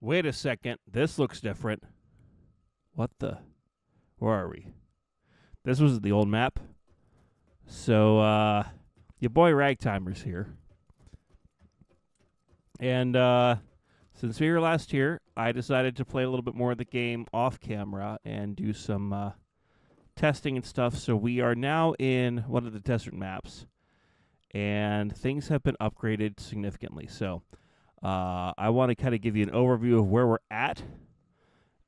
Wait a second. This looks different. What the? Where are we? This was the old map. So, your boy Ragtimer's here. And since we were last here, I decided to play a little bit more of the game off camera and do some testing and stuff. So we are now in one of the desert maps, and things have been upgraded significantly. So I want to kind of give you an overview of where we're at,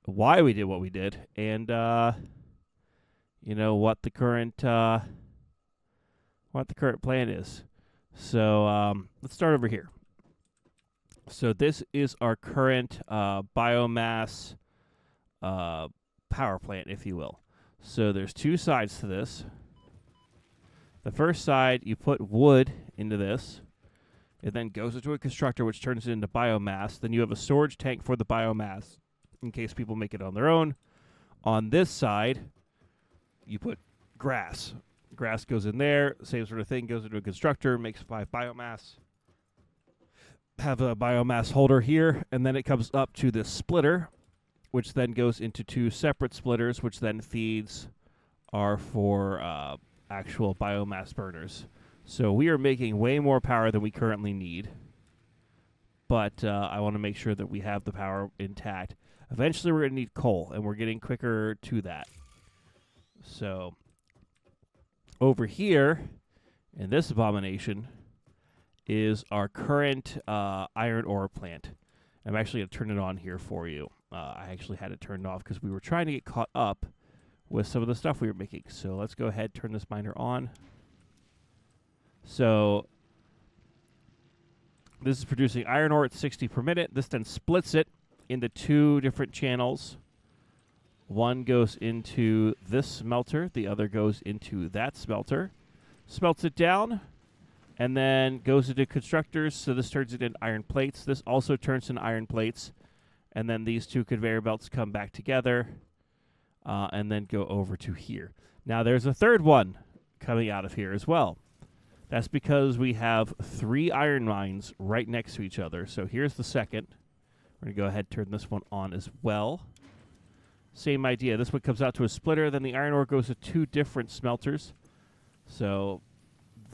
why we did what we did, and what the current plan is. So let's start over here. So this is our current biomass power plant, if you will. So there's two sides to this. The first side, you put wood into this. It then goes into a constructor, which turns it into biomass. Then you have a storage tank for the biomass in case people make it on their own. On this side, you put grass. Grass goes in there, same sort of thing, goes into a constructor, makes 5 biomass. Have a biomass holder here, and then it comes up to this splitter, which then goes into 2 separate splitters, which then feeds our 4 actual biomass burners. So we are making way more power than we currently need, but I want to make sure that we have the power intact. Eventually we're going to need coal, and we're getting quicker to that. So over here in this abomination is our current iron ore plant. I'm actually going to turn it on here for you. I actually had it turned off because we were trying to get caught up with some of the stuff we were making. So let's go ahead, turn this miner on. So this is producing iron ore at 60 per minute. This then splits it into 2 different channels. One goes into this smelter. The other goes into that smelter. Smelts it down, and then goes into constructors. So this turns it into iron plates. This also turns into iron plates. And then these 2 conveyor belts come back together and then go over to here. Now there's a third one coming out of here as well. That's because we have 3 iron mines right next to each other. So here's the second. We're going to go ahead and turn this one on as well. Same idea. This one comes out to a splitter. Then the iron ore goes to 2 different smelters. So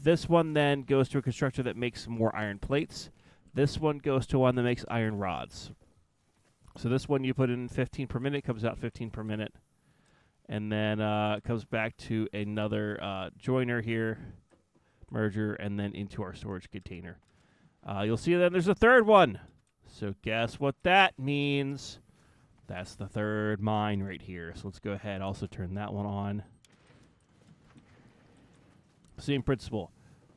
this one then goes to a constructor that makes more iron plates. This one goes to one that makes iron rods. So this one you put in 15 per minute, comes out 15 per minute. And then it comes back to another joiner here, merger, and then into our storage container. You'll see then there's a third one. So guess what that means? That's the third mine right here. So let's go ahead, also turn that one on. Same principle.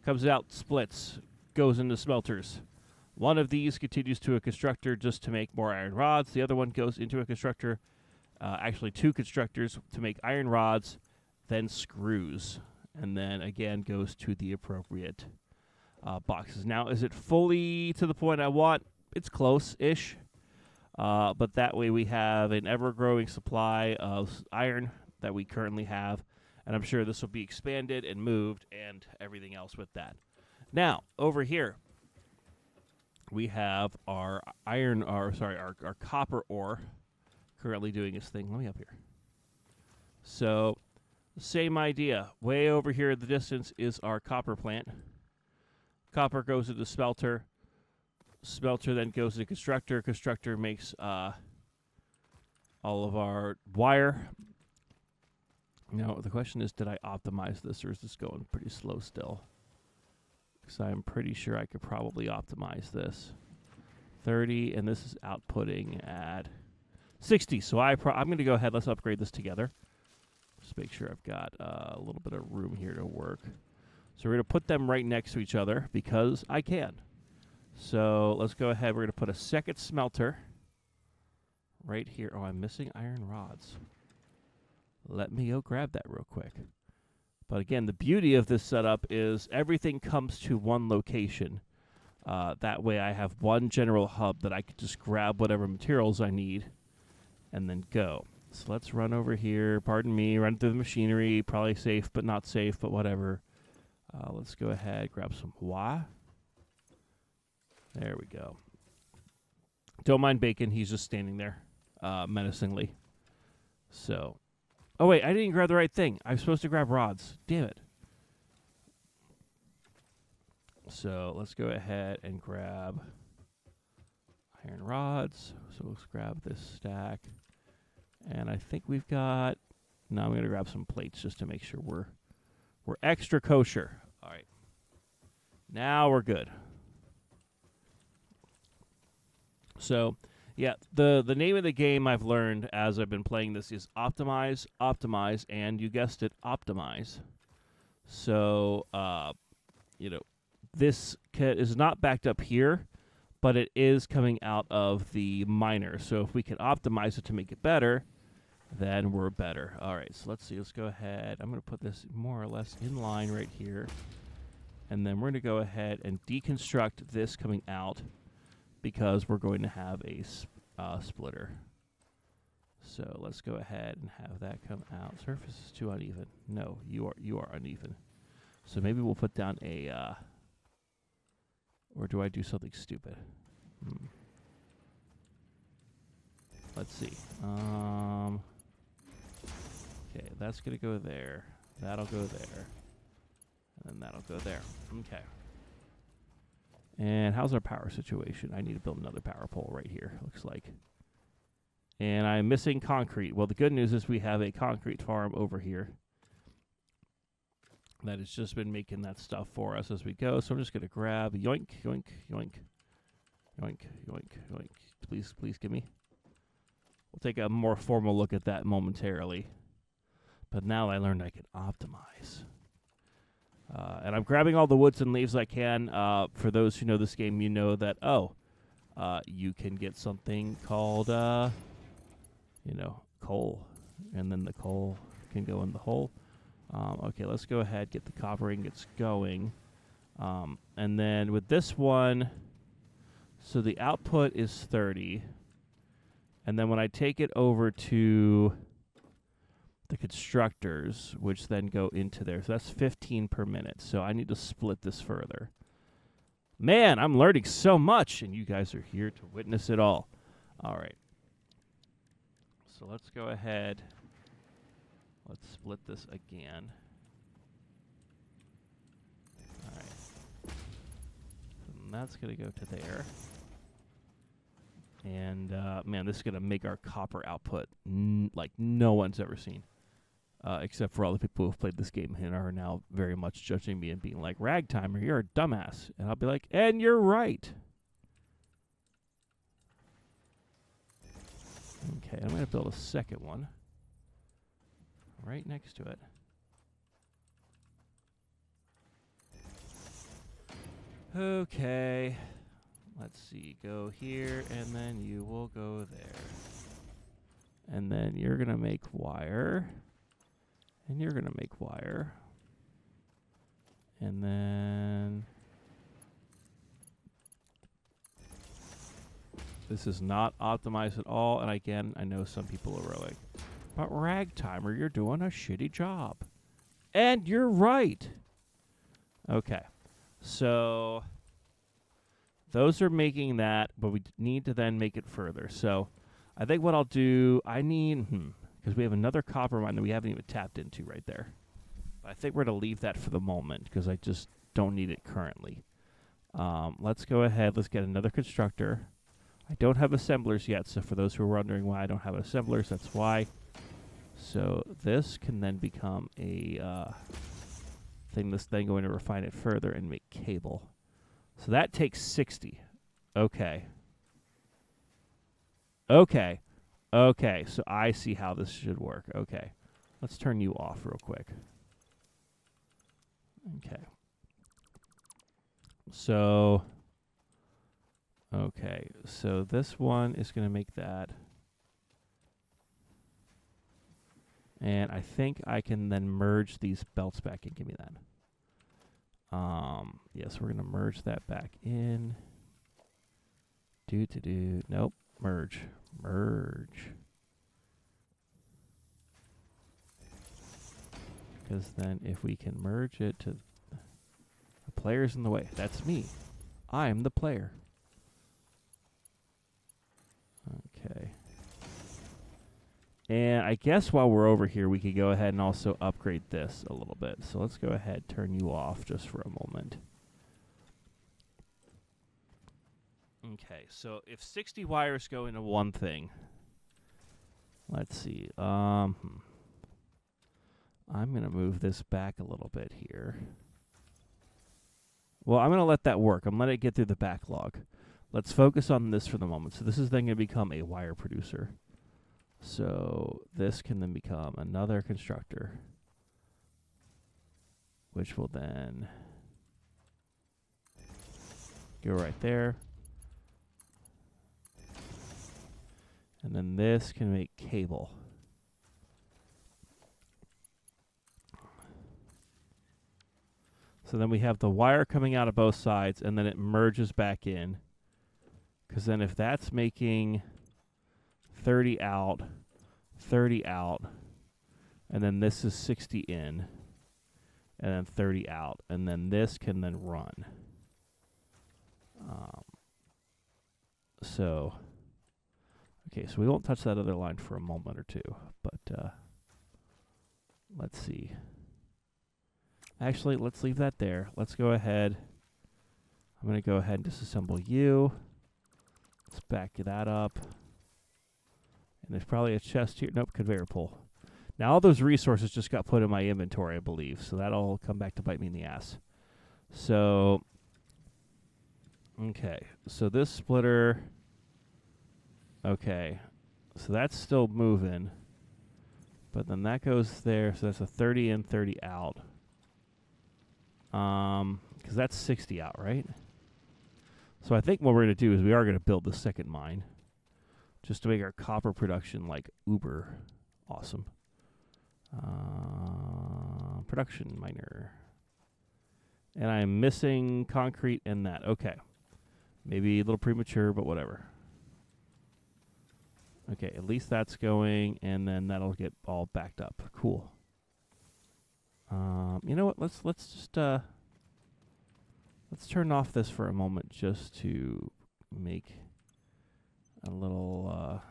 Comes out, splits, goes into smelters. One of these continues to a constructor just to make more iron rods. The other one goes into a constructor, actually 2 constructors to make iron rods, then screws, and then again goes to the appropriate boxes. Now, is it fully to the point I want? It's close-ish, but that way we have an ever-growing supply of iron that we currently have, and I'm sure this will be expanded and moved and everything else with that. Now, over here, we have our our copper ore currently doing its thing. Let me up here. So, same idea. Way over here in the distance is our copper plant. Copper goes to the smelter. Smelter then goes to the constructor. Constructor makes all of our wire. Now, the question is, did I optimize this, or is this going pretty slow still? Because I'm pretty sure I could probably optimize this. 30, and this is outputting at 60. So I'm going to go ahead. Let's upgrade this together. Just make sure I've got a little bit of room here to work. So we're going to put them right next to each other because I can. So let's go ahead. We're going to put a second smelter right here. Oh, I'm missing iron rods. Let me go grab that real quick. But again, the beauty of this setup is everything comes to one location. That way I have one general hub that I can just grab whatever materials I need and then go. So let's run over here. Pardon me, run through the machinery. Probably safe, but not safe, but whatever. Let's go ahead, grab some wire. There we go. Don't mind Bacon. He's just standing there menacingly. So, oh, wait. I didn't grab the right thing. I was supposed to grab rods. Damn it. So, let's go ahead and grab iron rods. So, let's grab this stack. And I think we've got... No, I'm going to grab some plates just to make sure we're extra kosher. All right. Now we're good. So, yeah, the name of the game I've learned as I've been playing this is optimize, optimize, and you guessed it, optimize. So, this kit is not backed up here, but it is coming out of the miner. So if we can optimize it to make it better, then we're better. All right, so let's see. Let's go ahead. I'm going to put this more or less in line right here. And then we're going to go ahead and deconstruct this coming out because we're going to have a splitter. So let's go ahead and have that come out. Surface is too uneven. No, you are uneven. So maybe we'll put down a... or do I do something stupid? Let's see. Okay, that's going to go there. That'll go there. And then that'll go there. Okay. And how's our power situation? I need to build another power pole right here, looks like. And I'm missing concrete. Well, the good news is we have a concrete farm over here that has just been making that stuff for us as we go. So I'm just going to grab yoink, yoink, yoink, yoink, yoink, yoink. Please give me. We'll take a more formal look at that momentarily. But now I learned I can optimize. And I'm grabbing all the woods and leaves I can. For those who know this game, you know that, you can get something called, coal. And then the coal can go in the hole. Okay, let's go ahead, get the copper ingots going. And then with this one, so the output is 30. And then when I take it over to the constructors, which then go into there, so that's 15 per minute. So I need to split this further. Man, I'm learning so much, and you guys are here to witness it all. All right. So let's go ahead. Let's split this again. All right. And that's going to go to there. And, man, this is going to make our copper output like no one's ever seen. Except for all the people who have played this game and are now very much judging me and being like, Ragtimer, you're a dumbass. And I'll be like, and you're right. Okay, I'm going to build a second one right next to it. Okay. Let's see. Go here, and then you will go there. And then you're going to make wire. And you're going to make wire. And then... This is not optimized at all. And again, I know some people are like, but Ragtimer, you're doing a shitty job. And you're right. Okay. So those are making that, but we need to then make it further. So I think what I'll do, I need, because we have another copper mine that we haven't even tapped into right there. But I think we're going to leave that for the moment because I just don't need it currently. Let's go ahead. Let's get another constructor. I don't have assemblers yet, so for those who are wondering why I don't have assemblers, that's why. So this can then become a thing. This thing going to refine it further and make cable. So that takes 60. Okay. Okay. Okay, so I see how this should work. Okay. Let's turn you off real quick. Okay. So... Okay, so this one is going to make that. And I think I can then merge these belts back in. Give me that. Yes, we're going to merge that back in. Nope. Merge. Because then if we can merge it to... The player's in the way. That's me. I'm the player. And I guess while we're over here, we could go ahead and also upgrade this a little bit. So let's go ahead and turn you off just for a moment. Okay, so if 60 wires go into one thing, let's see. I'm going to move this back a little bit here. Well, I'm going to let that work. I'm going to let it get through the backlog. Let's focus on this for the moment. So this is then going to become a wire producer. So this can then become another constructor, which will then go right there. And then this can make cable. So then we have the wire coming out of both sides, and then it merges back in. Because then if that's making 30 out, 30 out, and then this is 60 in, and then 30 out, and then this can then run. Okay, so we won't touch that other line for a moment or two, but let's see. Actually, let's leave that there. Let's go ahead. I'm going to go ahead and disassemble you. Let's back that up. And there's probably a chest here. Nope, conveyor pull. Now, all those resources just got put in my inventory, I believe, so that'll come back to bite me in the ass. So, okay, so this splitter, okay, so that's still moving, but then that goes there, so that's a 30 in, 30 out. Because that's 60 out, right? So I think what we're going to do is we are going to build the second mine, just to make our copper production, like, uber awesome. Production miner. And I'm missing concrete in that. Okay. Maybe a little premature, but whatever. Okay, at least that's going, and then that'll get all backed up. Cool. You know what? Let's just let's turn off this for a moment just to make a little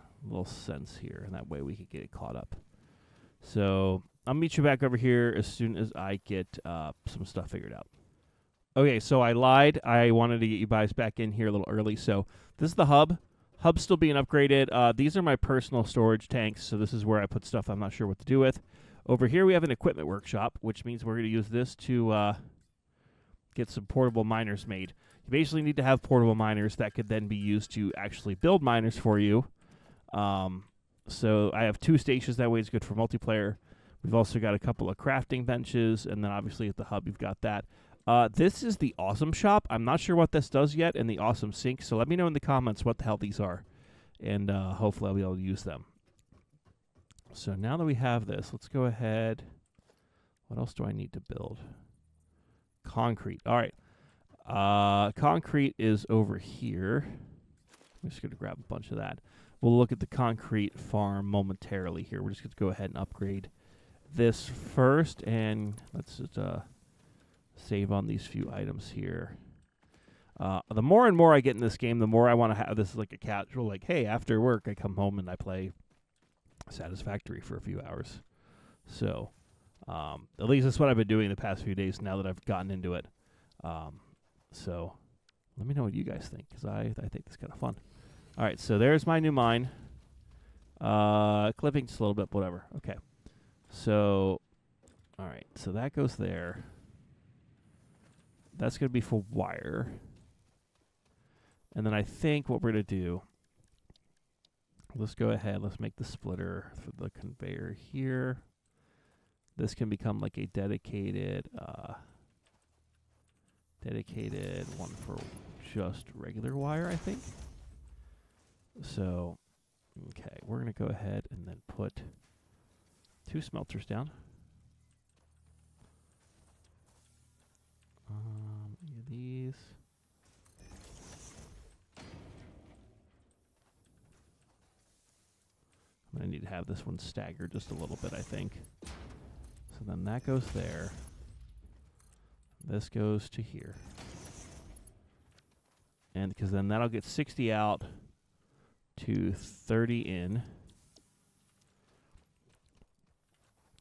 sense here, and that way we can get it caught up. So I'll meet you back over here as soon as I get some stuff figured out. Okay, so I lied. I wanted to get you guys back in here a little early. So this is the hub. Hub's still being upgraded. These are my personal storage tanks, so this is where I put stuff I'm not sure what to do with. Over here we have an equipment workshop, which means we're going to use this to get some portable miners made. You basically need to have portable miners that could then be used to actually build miners for you. So I have 2 stations. That way it's good for multiplayer. We've also got a couple of crafting benches, and then obviously at the hub you've got that. This is the Awesome Shop. I'm not sure what this does yet, and the Awesome Sink, so let me know in the comments what the hell these are, and hopefully I'll be able to use them. So now that we have this, let's go ahead. What else do I need to build? Concrete. All right. Concrete is over here. I'm just going to grab a bunch of that. We'll look at the concrete farm momentarily here. We're just going to go ahead and upgrade this first, and let's just save on these few items here. The more and more I get in this game, the more I want to have this as like a casual, like, hey, after work I come home and I play Satisfactory for a few hours. So at least that's what I've been doing the past few days now that I've gotten into it. So let me know what you guys think, because I think it's kind of fun. All right, so there's my new mine. Clipping just a little bit, but whatever. Okay. So, all right, so that goes there. That's going to be for wire. And then I think what we're going to do, let's go ahead, let's make the splitter for the conveyor here. This can become like a dedicated one for just regular wire, I think. So, okay, we're going to go ahead and then put 2 smelters down. These. I'm going to need to have this one staggered just a little bit, I think. So then that goes there. This goes to here. And because then that'll get 60 out to 30 in.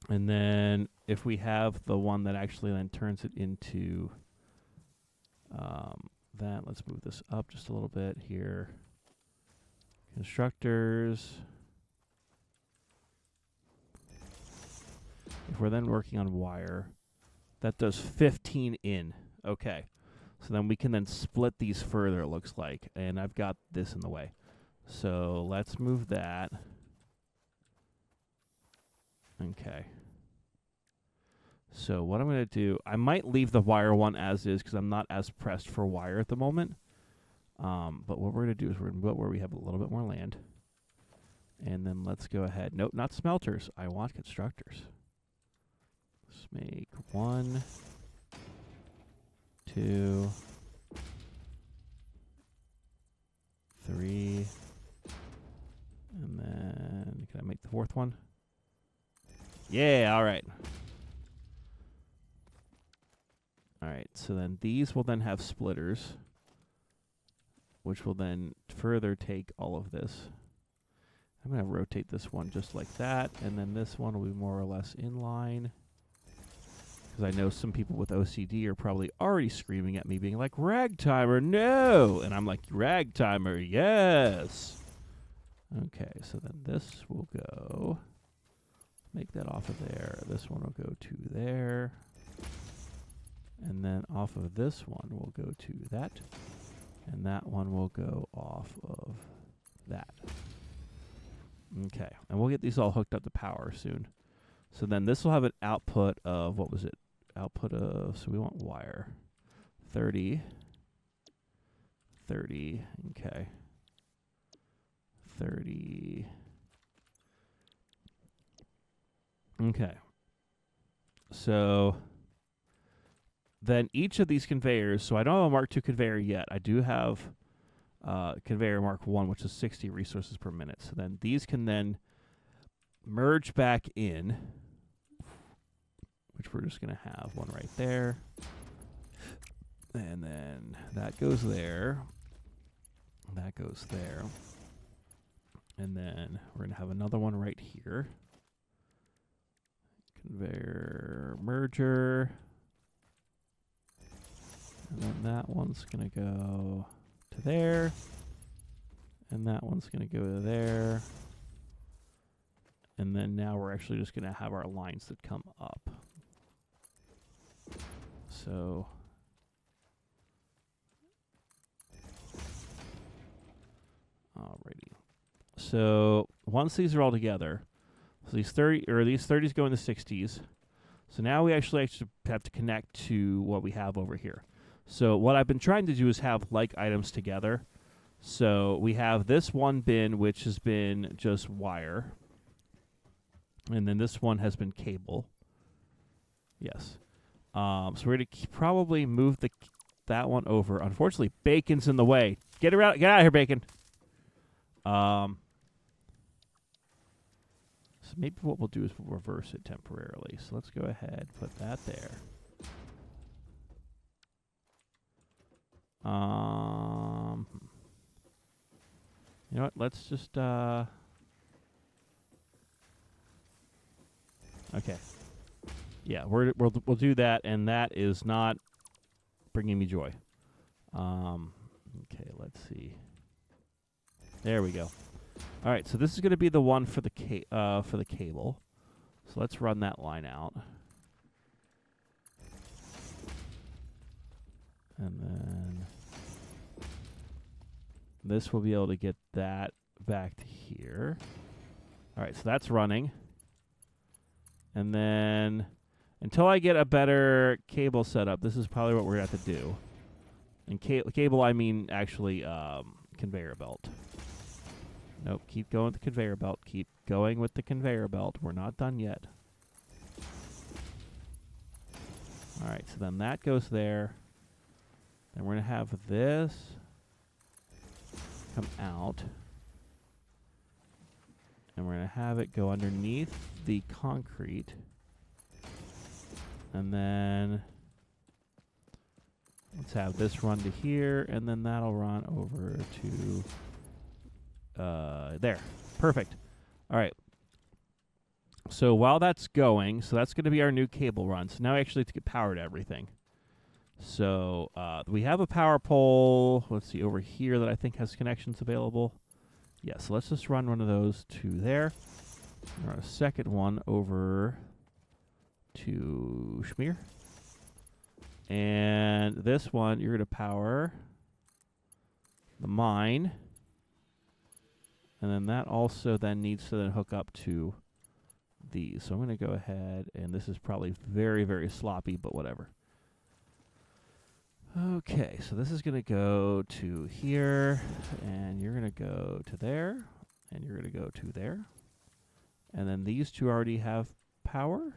And then if we have the one that actually then turns it into that, let's move this up just a little bit here. Constructors. If we're then working on wire, that does 15 in. Okay. So then we can then split these further, it looks like. And I've got this in the way. So let's move that. Okay. So what I'm going to do, I might leave the wire one as is because I'm not as pressed for wire at the moment. But what we're going to do is we're going to go where we have a little bit more land. And then let's go ahead. Nope, not smelters. I want constructors. Let's make 1, 2, 3. And then, can I make the 4th one? Yeah, all right. All right, so then these will then have splitters, which will then further take all of this. I'm going to rotate this one just like that, and then this one will be more or less in line. Because I know some people with OCD are probably already screaming at me, being like, Ragtimer, no! And I'm like, Ragtimer, yes! Okay, so then this will go, make that off of there. This one will go to there. And then off of this one will go to that. And that one will go off of that. Okay, and we'll get these all hooked up to power soon. So then this will have an output of, what was it? Output of, so we want wire. 30. 30, okay. 30. Okay. So then each of these conveyors, so I don't have a Mark II conveyor yet. I do have conveyor Mark I, which is 60 resources per minute. So then these can then merge back in, which we're just going to have one right there. And then that goes there. That goes there. And then we're going to have another one right here. Conveyor merger. And then that one's going to go to there. And that one's going to go to there. And then now we're actually just going to have our lines that come up. So alrighty. So once these are all together, so these 30s go in the 60s. So now we actually have to connect to what we have over here. So what I've been trying to do is have like items together. So we have this one bin, which has been just wire. And then this one has been cable. Yes. So we're going to probably move that one over. Unfortunately, Bacon's in the way. Get out of here, Bacon. So maybe what we'll do is we'll reverse it temporarily. So let's go ahead, put that there. You know what? Let's just okay. Yeah, we'll do that, and that is not bringing me joy. Okay, let's see. There we go. All right, so this is going to be the one for the cable. So let's run that line out. And then this will be able to get that back to here. All right, so that's running. And then until I get a better cable setup, this is probably what we're going to have to do. And cable, I mean actually conveyor belt. Nope, keep going with the conveyor belt. Keep going with the conveyor belt. We're not done yet. All right, so then that goes there. Then we're going to have this come out. And we're going to have it go underneath the concrete. And then let's have this run to here, and then that'll run over to there. Perfect. All right. So while that's going, so that's going to be our new cable run. So now we actually have to get power to everything. So we have a power pole, let's see, over here that I think has connections available. Yeah, so let's just run one of those to there. Run a second one over to Schmear. And this one, you're going to power the mine. And then that also then needs to then hook up to these. So I'm going to go ahead, and this is probably very, very sloppy, but whatever. Okay, so this is going to go to here, and you're going to go to there, and you're going to go to there. And then these two already have power.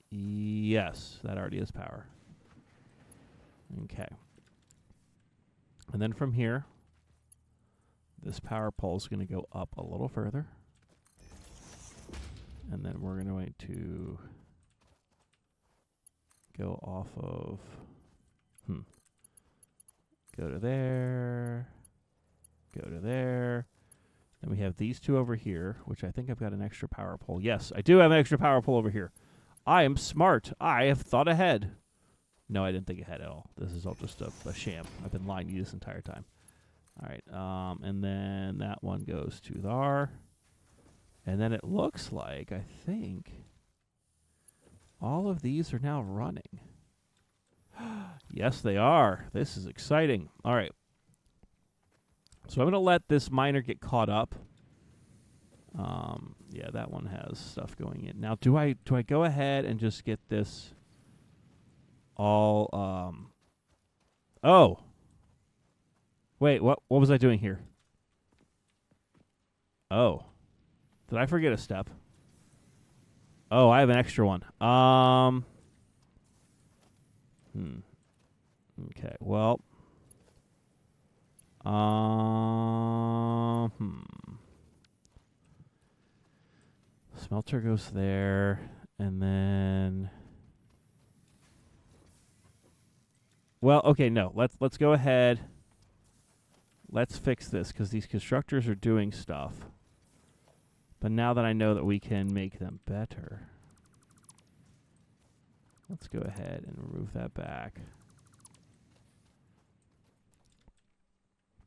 Yes, that already has power. Okay. And then from here, this power pole is going to go up a little further. And then we're going to go off of, go to there, go to there. Then we have these two over here, which I think I've got an extra power pole. Yes, I do have an extra power pole over here. I am smart. I have thought ahead. No, I didn't think ahead at all. This is all just a sham. I've been lying to you this entire time. All right, and then that one goes to there. And then it looks like, I think, all of these are now running. Yes, they are. This is exciting. All right. So I'm going to let this miner get caught up. Yeah, that one has stuff going in. Now, do I go ahead and just get this all... Oh. Wait, what was I doing here? Oh. Did I forget a step? Oh, I have an extra one. Okay, well. Smelter goes there, and then... Well, okay, no. Let's go ahead. Let's fix this, because these constructors are doing stuff. But now that I know that we can make them better, let's go ahead and remove that back.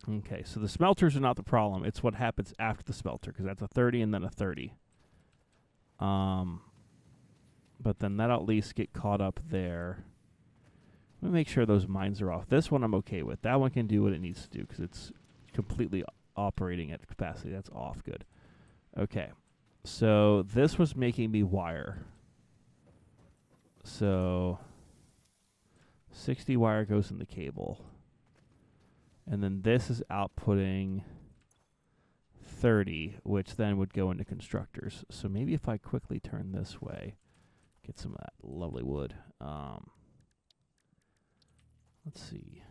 Okay, so the smelters are not the problem. It's what happens after the smelter, because that's a 30 and then a 30. But then that'll at least get caught up there. Let me make sure those mines are off. This one I'm okay with. That one can do what it needs to do, because it's completely operating at capacity. That's off. Good. Okay. So this was making me wire. So 60 wire goes in the cable. And then this is outputting 30, which then would go into constructors. So maybe if I quickly turn this way, get some of that lovely wood. Let's see.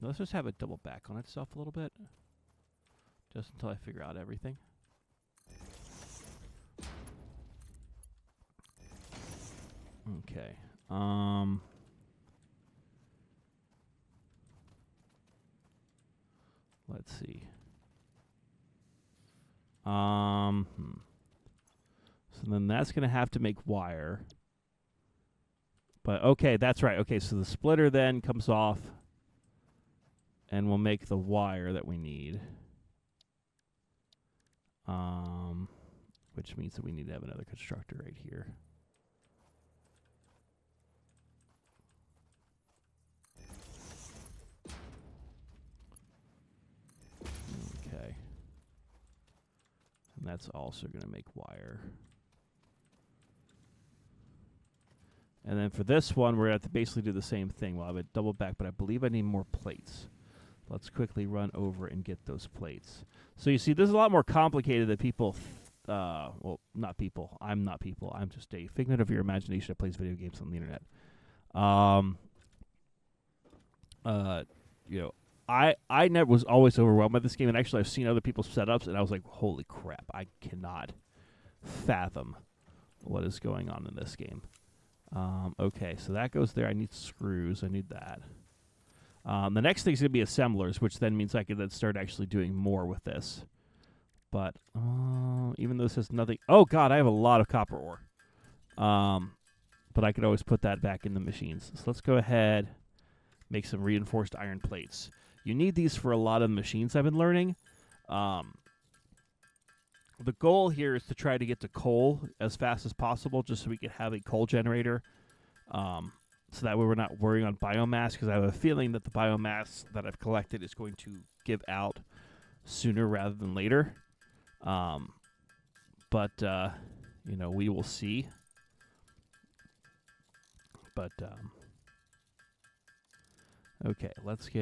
Let's just have it double back on itself a little bit, just until I figure out everything. Okay. Let's see. So then that's going to have to make wire. But okay, that's right. Okay, so the splitter then comes off and we'll make the wire that we need. Which means that we need to have another constructor right here. Okay. And that's also going to make wire. And then for this one, we're going to have to basically do the same thing. We'll have it double back, but I believe I need more plates. Let's quickly run over and get those plates. So you see, this is a lot more complicated than people... well, not people. I'm not people. I'm just a figment of your imagination that plays video games on the internet. You know, I never was always overwhelmed by this game, and actually I've seen other people's setups, and I was like, holy crap, I cannot fathom what is going on in this game. Okay, so that goes there. I need screws. I need that. The next thing's going to be assemblers, which then means I could then start actually doing more with this. But even though this has nothing... Oh, God, I have a lot of copper ore. But I could always put that back in the machines. So let's go ahead, make some reinforced iron plates. You need these for a lot of machines I've been learning. The goal here is to try to get to coal as fast as possible, just so we can have a coal generator. So that way we're not worrying on biomass, because I have a feeling that the biomass that I've collected is going to give out sooner rather than later. But you know, we will see. But okay, let's see,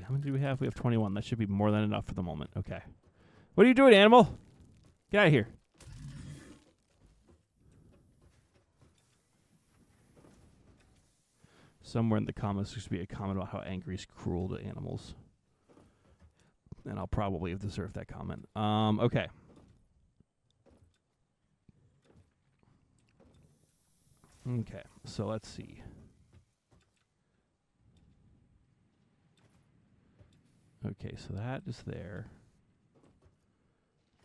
how many do we have? We have 21. That should be more than enough for the moment. Okay. What are you doing, animal? Get out of here. Somewhere in the comments there's going to be a comment about how Angry is cruel to animals. And I'll probably have deserved that comment. Okay. Okay, so let's see. Okay, so that is there.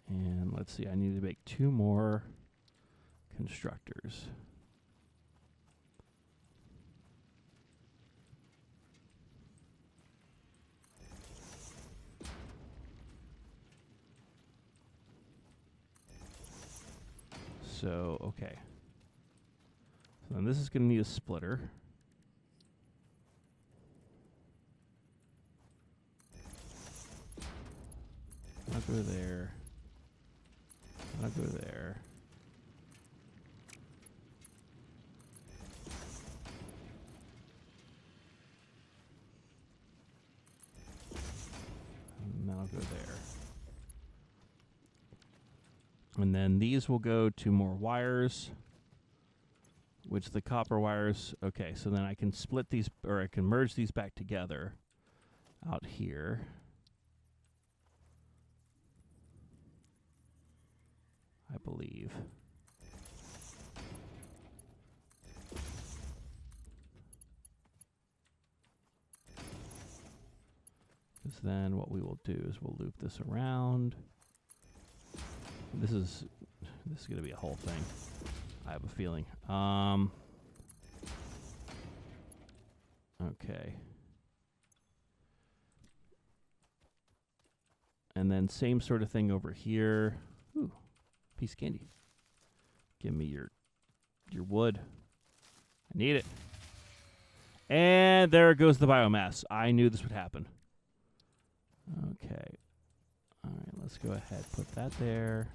And let's see, I need to make 2 more constructors. So, okay. So then this is going to need a splitter. I'll go there. I'll go there. And then I'll go there. And then these will go to more wires, which the copper wires, okay, so then I can split these, or I can merge these back together out here. I believe. Because then what we will do is we'll loop this around. This is going to be a whole thing. I have a feeling. Okay. And then same sort of thing over here. Ooh, piece of candy. Give me your wood. I need it. And there goes the biomass. I knew this would happen. Okay. All right, let's go ahead. Put that there.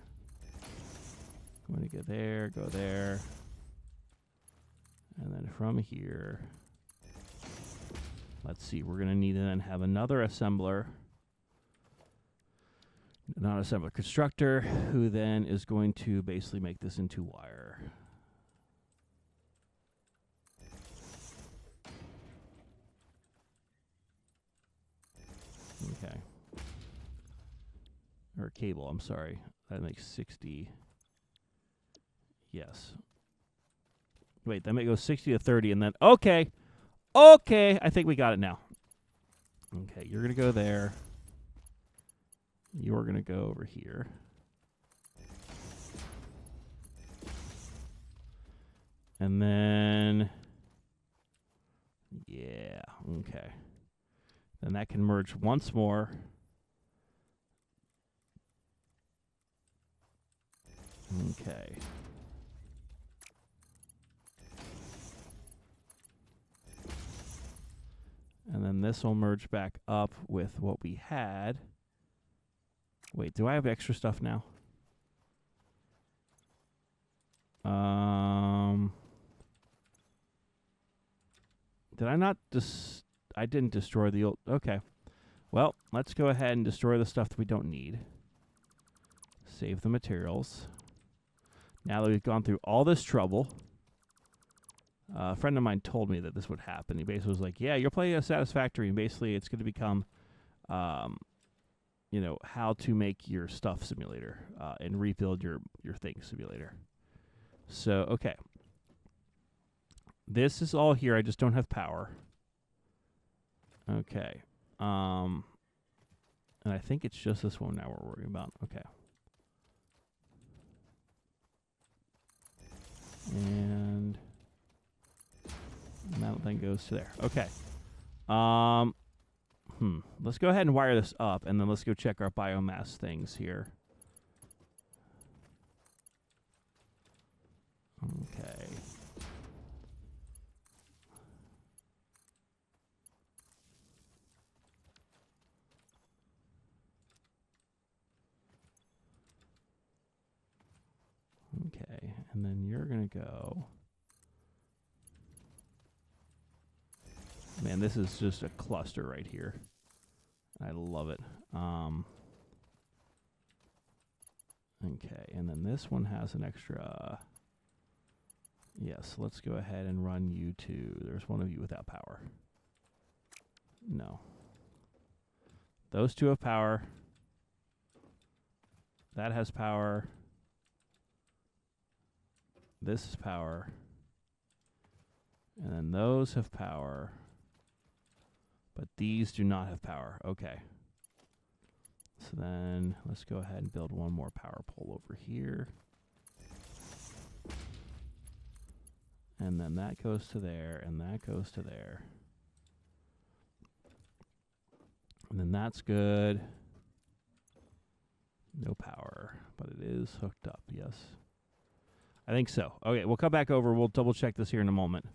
I'm going to go there. And then from here, let's see, we're going to need to then have another assembler. Not assembler, constructor, who then is going to basically make this into wire. Okay. Or cable, I'm sorry. That makes 60. Yes. Wait, that may go 60 to 30 and then... Okay. Okay, I think we got it now. Okay, you're going to go there. You're going to go over here. And then... Yeah, okay. Then that can merge once more. Okay. And then this will merge back up with what we had. Wait, do I have extra stuff now? Did I not I didn't destroy the old... Okay. Well, let's go ahead and destroy the stuff that we don't need. Save the materials. Now that we've gone through all this trouble... a friend of mine told me that this would happen. He basically was like, yeah, you're playing a Satisfactory, and basically it's going to become, you know, how to make your stuff simulator and rebuild your thing simulator. So, okay. This is all here. I just don't have power. Okay. And I think it's just this one now we're worrying about. Okay. And that then goes to there. Okay. Let's go ahead and wire this up, and then let's go check our biomass things here. Okay. Okay, and then you're going to go... Man, this is just a cluster right here. I love it. Okay, and then this one has an extra... Yes, let's go ahead and run you two. There's one of you without power. No. Those two have power. That has power. This is power. And then those have power. But these do not have power. Okay. So then let's go ahead and build one more power pole over here. And then that goes to there, and that goes to there. And then that's good. No power, but it is hooked up, yes. I think so. Okay, we'll come back over. We'll double check this here in a moment.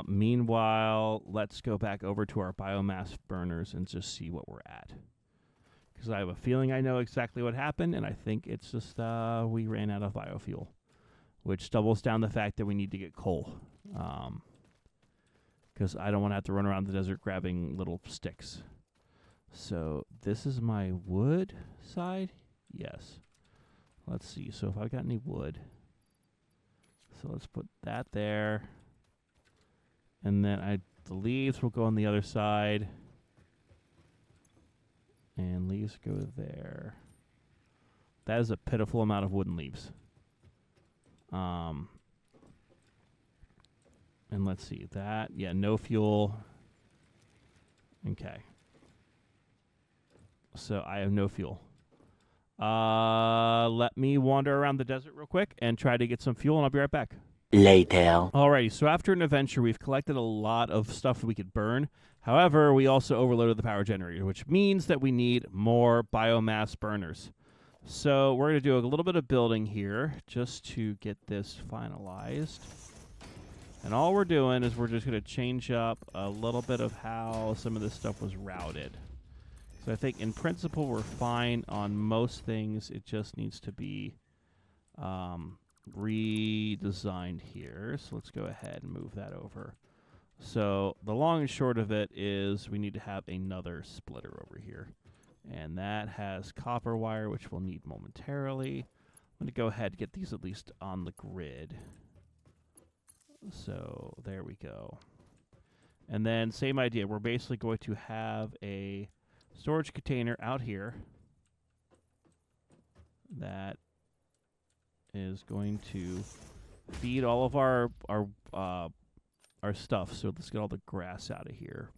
Meanwhile, let's go back over to our biomass burners and just see what we're at. Because I have a feeling I know exactly what happened, and I think it's just we ran out of biofuel, which doubles down the fact that we need to get coal. Because I don't want to have to run around the desert grabbing little sticks. So this is my wood side? Yes. Let's see. So if I've got any wood. So let's put that there. And then the leaves will go on the other side. And leaves go there. That is a pitiful amount of wooden leaves. And let's see. That, yeah, no fuel. Okay. So I have no fuel. Let me wander around the desert real quick and try to get some fuel, and I'll be right back. Later. Alrighty, so after an adventure, we've collected a lot of stuff we could burn. However, we also overloaded the power generator, which means that we need more biomass burners. So we're going to do a little bit of building here just to get this finalized. And all we're doing is we're just going to change up a little bit of how some of this stuff was routed. So I think in principle we're fine on most things. It just needs to be redesigned here. So let's go ahead and move that over. So the long and short of it is we need to have another splitter over here. And that has copper wire, which we'll need momentarily. I'm going to go ahead and get these at least on the grid. So there we go. And then same idea. We're basically going to have a storage container out here that is going to feed all of our stuff. So let's get all the grass out of here.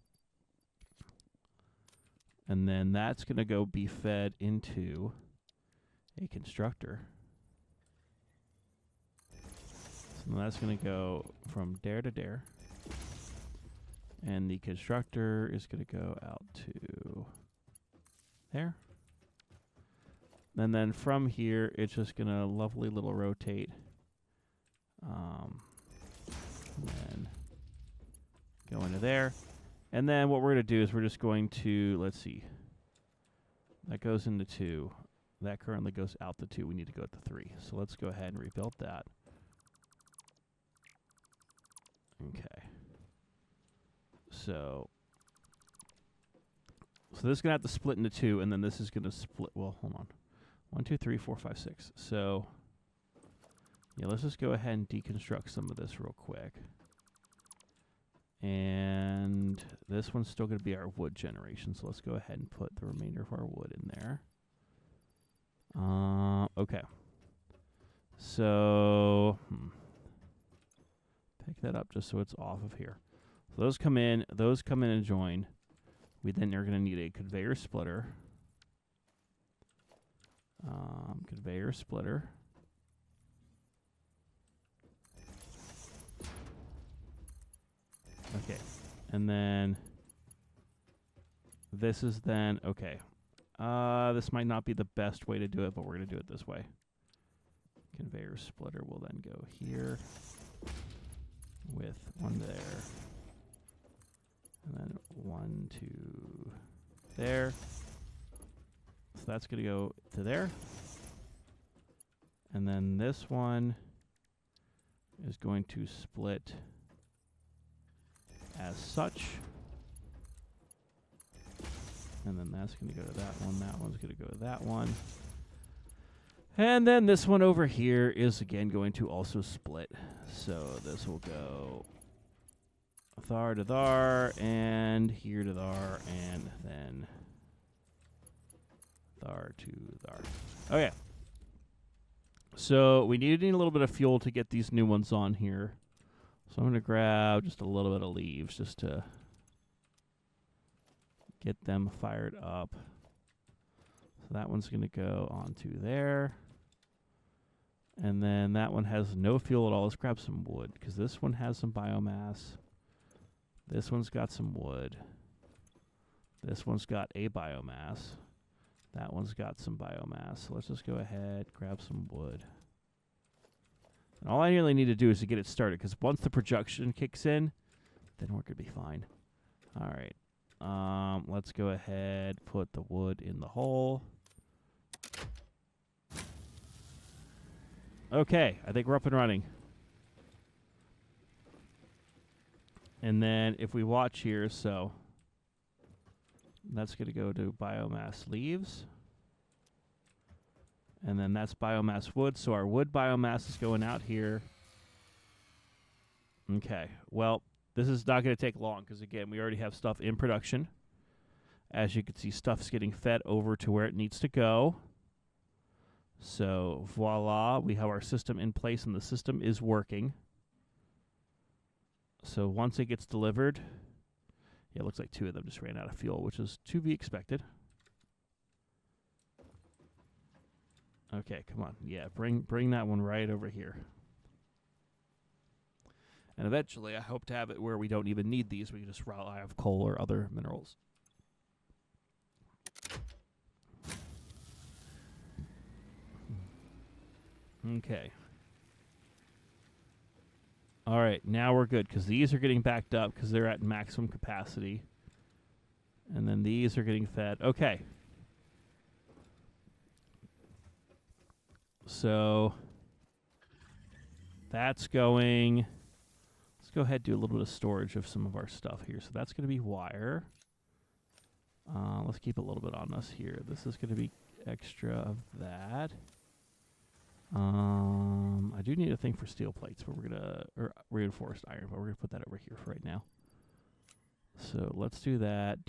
And then that's going to go be fed into a constructor. So that's going to go from there to there. And the constructor is going to go out to there. And then from here, it's just going to lovely little rotate. And then go into there. And then what we're going to do is we're just going to, let's see. That goes into 2. That currently goes out to 2. We need to go to 3. So let's go ahead and rebuild that. Okay. So this is going to have to split into 2, and then this is going to split. Well, hold on. 1, 2, 3, 4, 5, 6. So, yeah, let's just go ahead and deconstruct some of this real quick. And this one's still going to be our wood generation, so let's go ahead and put the remainder of our wood in there. Okay. So, pick that up just so it's off of here. So those come in and join. We then are going to need a conveyor splitter. Conveyor splitter. Okay. And then this is then, okay. This might not be the best way to do it, but we're going to do it this way. Conveyor splitter will then go here with one there. And then 1, 2 there. So that's going to go to there. And then this one is going to split as such. And then that's going to go to that one. That one's going to go to that one. And then this one over here is again going to also split. So this will go thar to thar, and here to thar, and then thar to thar. Okay. So we need a little bit of fuel to get these new ones on here. So I'm going to grab just a little bit of leaves just to get them fired up. So that one's going to go onto there. And then that one has no fuel at all. Let's grab some wood, because this one has some biomass. This one's got some wood. This one's got a biomass. That one's got some biomass. So let's just go ahead, grab some wood. And all I really need to do is to get it started, because once the production kicks in, then we're going to be fine. All right. Let's go ahead, put the wood in the hole. Okay, I think we're up and running. And then if we watch here, so that's going to go to biomass leaves. And then that's biomass wood. So our wood biomass is going out here. Okay, well, this is not going to take long because, again, we already have stuff in production. As you can see, stuff's getting fed over to where it needs to go. So, voila, we have our system in place, and the system is working. So once it gets delivered, yeah, it looks like 2 of them just ran out of fuel, which is to be expected. Okay, come on. Yeah, bring that one right over here. And eventually, I hope to have it where we don't even need these. We can just rely on coal or other minerals. Okay. All right, now we're good, because these are getting backed up because they're at maximum capacity. And then these are getting fed. Okay. So that's going. Let's go ahead and do a little bit of storage of some of our stuff here. So that's going to be wire. Let's keep a little bit on us here. This is going to be extra of that. I do need a thing for steel plates, but we're gonna, or reinforced iron, but we're gonna put that over here for right now. So let's do that.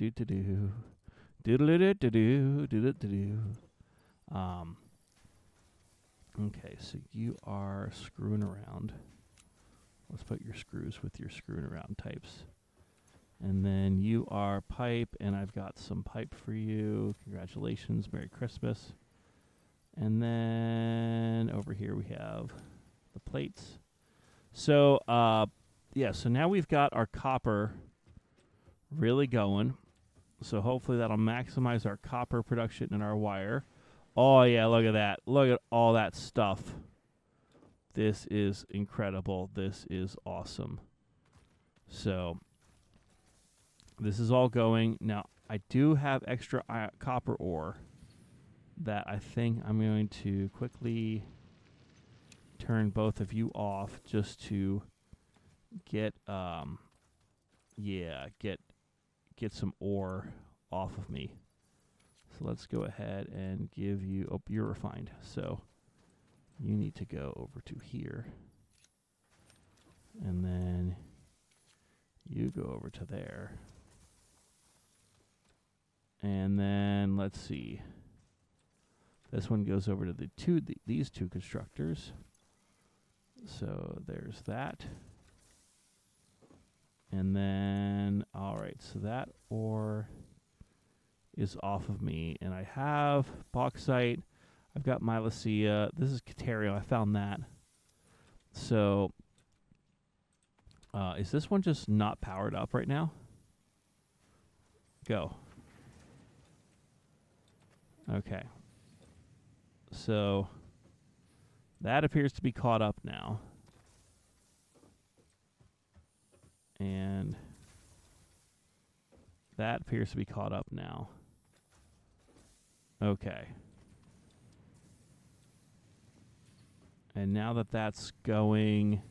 Okay, so you are screwing around. Let's put your screws with your screwing around types. And then you are pipe, and I've got some pipe for you. Congratulations, Merry Christmas. And then over here we have the plates. So, yeah, so now we've got our copper really going. So hopefully that'll maximize our copper production and our wire. Oh, yeah, look at that. Look at all that stuff. This is incredible. This is awesome. So this is all going. Now, I do have extra copper ore that I think I'm going to quickly turn both of you off just to get get some ore off of me. So let's go ahead and give you, oh, you're refined, so you need to go over to here, and then you go over to there, and then let's see. This one goes over to these 2 constructors. So there's that. And then, all right, so that ore is off of me. And I have bauxite. I've got Mylicea. This is Caterium. I found that. So, is this one just not powered up right now? Go. Okay. So, that appears to be caught up now. And that appears to be caught up now. Okay. And now that that's going,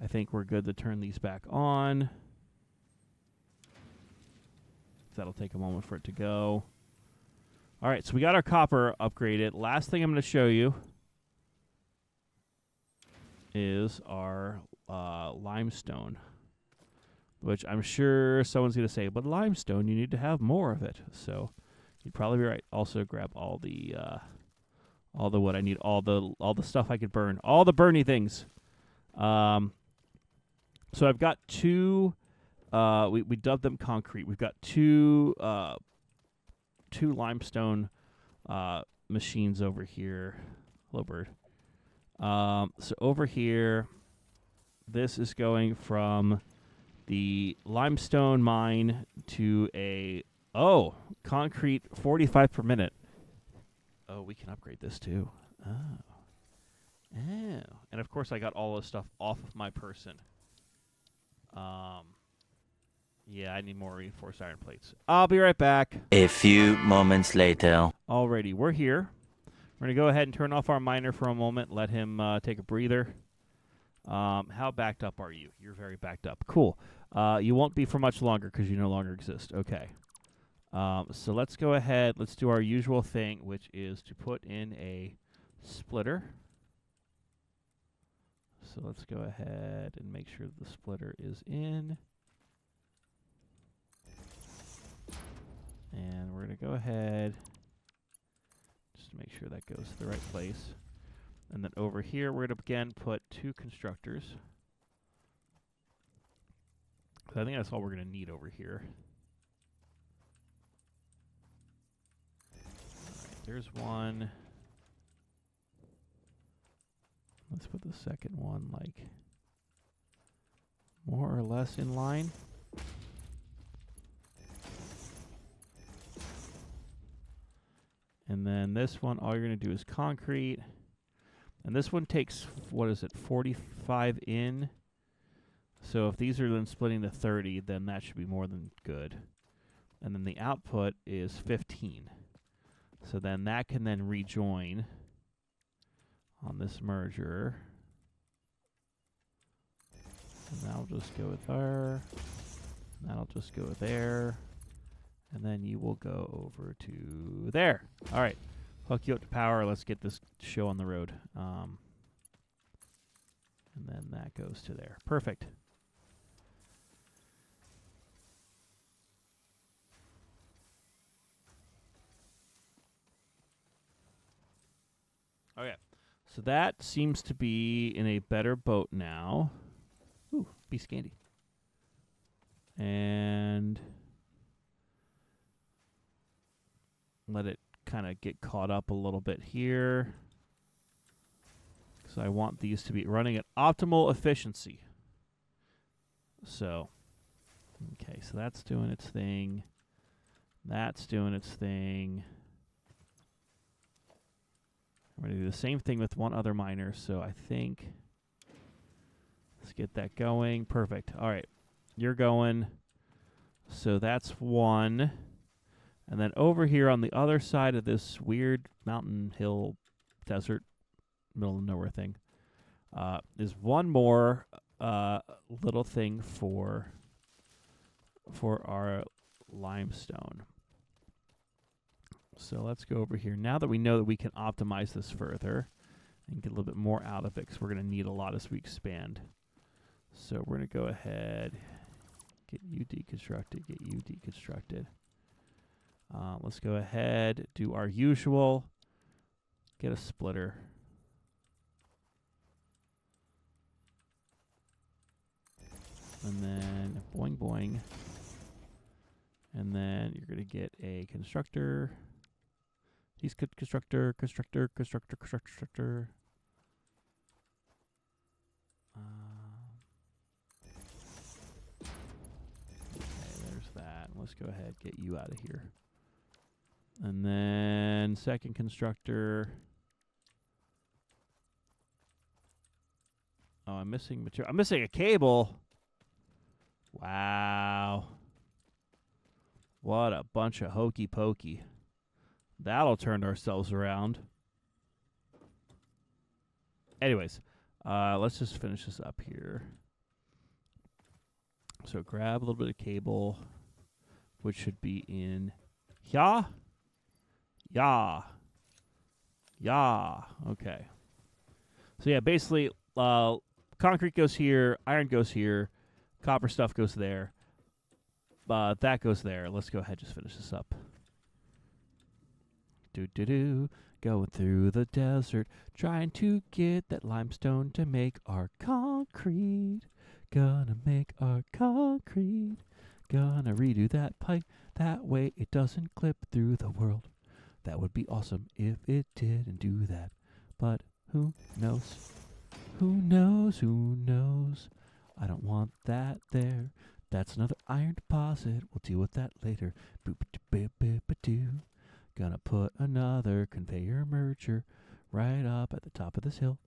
I think we're good to turn these back on. That'll take a moment for it to go. All right, so we got our copper upgraded. Last thing I'm going to show you is our limestone, which I'm sure someone's going to say, but limestone, you need to have more of it. So you'd probably be right. Also grab all the wood. I need all the stuff I could burn, all the burny things. So I've got two. We dubbed them concrete. We've got two limestone machines over here. Hello, bird. So over here, this is going from the limestone mine to a concrete 45 per minute. Oh, we can upgrade this too. Oh. And of course I got all this stuff off of my person. Yeah, I need more reinforced iron plates. I'll be right back. A few moments later. Alrighty, we're here. We're going to go ahead and turn off our miner for a moment, let him take a breather. How backed up are you? You're very backed up. Cool. You won't be for much longer because you no longer exist. Okay. So let's go ahead. Let's do our usual thing, which is to put in a splitter. So let's go ahead and make sure the splitter is in. And we're going to go ahead just to make sure that goes to the right place. And then over here, we're going to again put two constructors. So I think that's all we're going to need over here. Alright, there's one. Let's put the second one like more or less in line. And then this one, all you're going to do is concrete. And this one takes, 45 in. So if these are then splitting to 30, then that should be more than good. And then the output is 15. So then that can then rejoin on this merger. And that'll just go with there. And that'll just go there. And then you will go over to there. All right. Hook you up to power. Let's get this show on the road. And then that goes to there. Perfect. Okay. So that seems to be in a better boat now. Ooh, be scandy. And let it kind of get caught up a little bit here. So I want these to be running at optimal efficiency. So, okay, so that's doing its thing. That's doing its thing. I'm going to do the same thing with one other miner, so I think let's get that going. Perfect. All right, you're going. So that's one. And then over here on the other side of this weird mountain hill desert middle of nowhere thing is one more little thing for our limestone. So let's go over here. Now that we know that we can optimize this further and get a little bit more out of it, because we're going to need a lot as we expand. So we're going to go ahead, get you deconstructed, get you deconstructed. Let's go ahead, do our usual, get a splitter. And then boing boing. And then you're going to get a constructor. He's constructor. Okay, there's that. Let's go ahead and get you out of here. And then second constructor. Oh, I'm missing material. I'm missing a cable. Wow. What a bunch of hokey pokey. That'll turn ourselves around. Anyways, let's just finish this up here. So grab a little bit of cable, which should be in here. Yeah. Okay. So yeah, basically, concrete goes here, iron goes here, copper stuff goes there. That goes there. Let's go ahead and just finish this up. Going through the desert, trying to get that limestone to make our concrete. Gonna make our concrete. Gonna redo that pipe. That way it doesn't clip through the world. That would be awesome if it didn't do that. But who knows? Who knows? Who knows? I don't want that there. That's another iron deposit. We'll deal with that later. Boop-a-doo. Gonna put another conveyor merger right up at the top of this hill.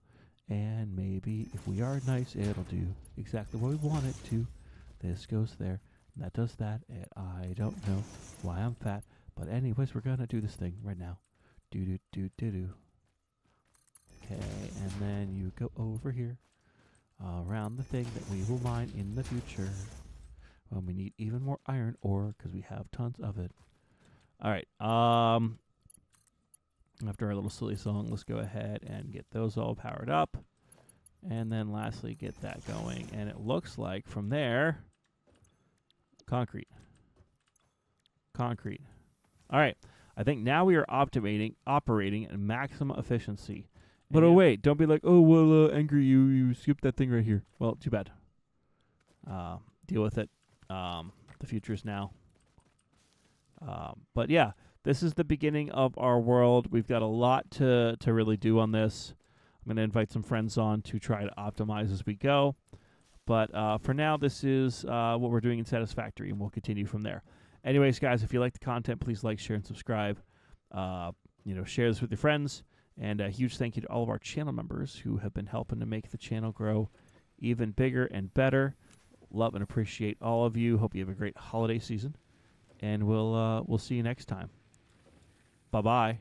And maybe if we are nice, it'll do exactly what we want it to. This goes there, and that does that. And I don't know why I'm fat. But anyways, we're gonna do this thing right now. Do. Okay, and then you go over here. Around the thing that we will mine in the future. When we need even more iron ore, because we have tons of it. Alright, after our little silly song, let's go ahead and get those all powered up. And then lastly, get that going. And it looks like from there, concrete. Alright, I think now we are operating at maximum efficiency. But oh wait, don't be like, oh, well, Angry, you skipped that thing right here. Well, too bad. Deal with it. The future is now. But yeah, this is the beginning of our world. We've got a lot to really do on this. I'm going to invite some friends on to try to optimize as we go. But for now, this is what we're doing in Satisfactory, and we'll continue from there. Anyways, guys, if you like the content, please like, share, and subscribe. Share this with your friends. And a huge thank you to all of our channel members who have been helping to make the channel grow even bigger and better. Love and appreciate all of you. Hope you have a great holiday season. And we'll see you next time. Bye-bye.